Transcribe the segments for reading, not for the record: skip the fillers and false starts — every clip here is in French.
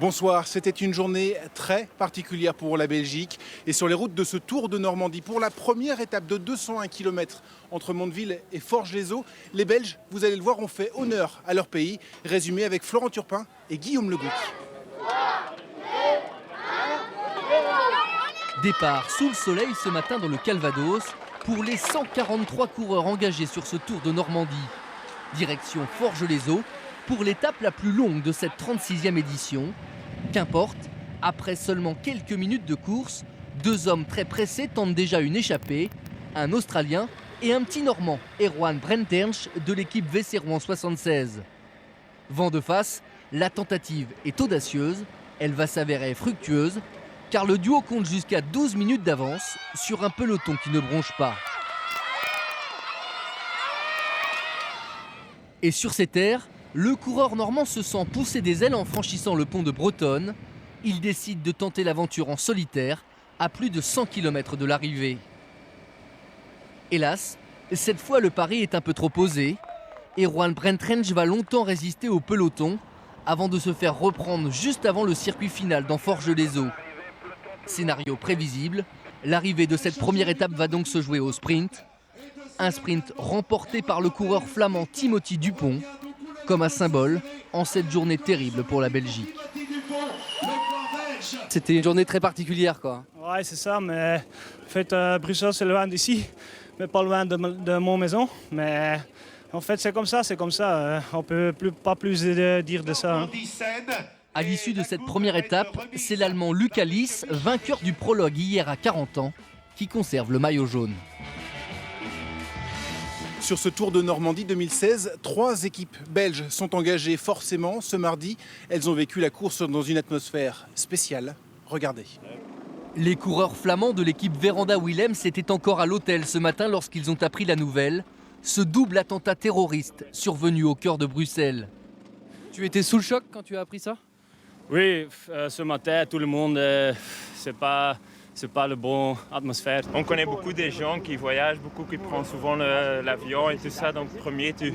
Bonsoir, c'était une journée très particulière pour la Belgique et sur les routes de ce Tour de Normandie. Pour la première étape de 201 km entre Mondeville et Forges-les-Eaux, les Belges, vous allez le voir, ont fait honneur à leur pays. Résumé avec Florent Turpin et Guillaume Legouc. Départ sous le soleil ce matin dans le Calvados pour les 143 coureurs engagés sur ce Tour de Normandie. Direction Forges-les-Eaux pour l'étape la plus longue de cette 36e édition. Qu'importe, après seulement quelques minutes de course, deux hommes très pressés tentent déjà une échappée, un Australien et un petit Normand, Erwan Brenternsch de l'équipe WC Rouen 76. Vent de face, la tentative est audacieuse, elle va s'avérer fructueuse, car le duo compte jusqu'à 12 minutes d'avance sur un peloton qui ne bronche pas. Et sur ces terres, le coureur normand se sent pousser des ailes en franchissant le pont de Bretonne. Il décide de tenter l'aventure en solitaire, à plus de 100 km de l'arrivée. Hélas, cette fois le pari est un peu trop osé. Erwan Brentrench va longtemps résister au peloton, avant de se faire reprendre juste avant le circuit final dans Forges-les-Eaux. Scénario prévisible, l'arrivée de cette première étape va donc se jouer au sprint. Un sprint remporté par le coureur flamand Timothy Dupont, comme un symbole en cette journée terrible pour la Belgique. C'était une journée très particulière, quoi. Ouais, c'est ça, mais en fait, Bruxelles, c'est loin d'ici, mais pas loin de mon maison. Mais en fait, c'est comme ça. On ne peut pas plus dire de ça. À l'issue de cette première étape, c'est l'Allemand Luca Lis, vainqueur du prologue hier à 40 ans, qui conserve le maillot jaune. Sur ce Tour de Normandie 2016, 3 équipes belges sont engagées forcément ce mardi. Elles ont vécu la course dans une atmosphère spéciale. Regardez. Les coureurs flamands de l'équipe Véranda Willems étaient encore à l'hôtel ce matin lorsqu'ils ont appris la nouvelle. Ce double attentat terroriste survenu au cœur de Bruxelles. Tu étais sous le choc quand tu as appris ça? Oui, ce matin, tout le monde, c'est pas le bon atmosphère. On connaît beaucoup de gens qui voyagent, beaucoup qui prennent souvent l'avion et tout ça. Donc, premier, tu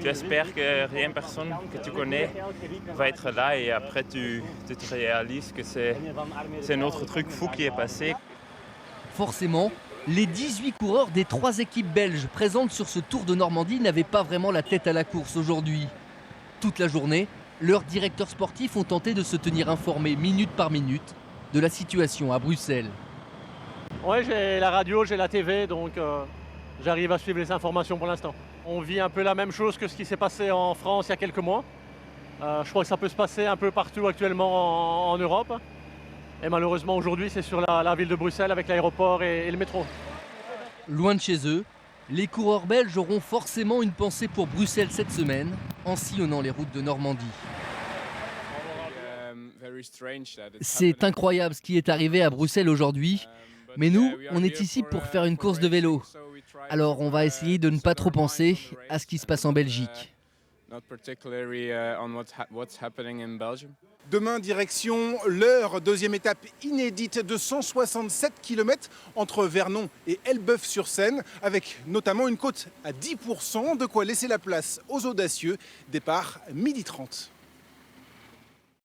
espères que personne que tu connais va être là. Et après, tu te réalises que c'est un autre truc fou qui est passé. Forcément, les 18 coureurs des 3 équipes belges présentes sur ce Tour de Normandie n'avaient pas vraiment la tête à la course aujourd'hui. Toute la journée, leurs directeurs sportifs ont tenté de se tenir informés minute par minute de la situation à Bruxelles. Oui, j'ai la radio, j'ai la TV, donc j'arrive à suivre les informations pour l'instant. On vit un peu la même chose que ce qui s'est passé en France il y a quelques mois. Je crois que ça peut se passer un peu partout actuellement en Europe. Et malheureusement aujourd'hui c'est sur la ville de Bruxelles avec l'aéroport et le métro. Loin de chez eux, les coureurs belges auront forcément une pensée pour Bruxelles cette semaine en sillonnant les routes de Normandie. C'est incroyable ce qui est arrivé à Bruxelles aujourd'hui, mais nous, on est ici pour faire une course de vélo. Alors on va essayer de ne pas trop penser à ce qui se passe en Belgique. Demain, direction l'Eure, deuxième étape inédite de 167 km entre Vernon et Elbeuf-sur-Seine, avec notamment une côte à 10%, de quoi laisser la place aux audacieux. Départ 12h30.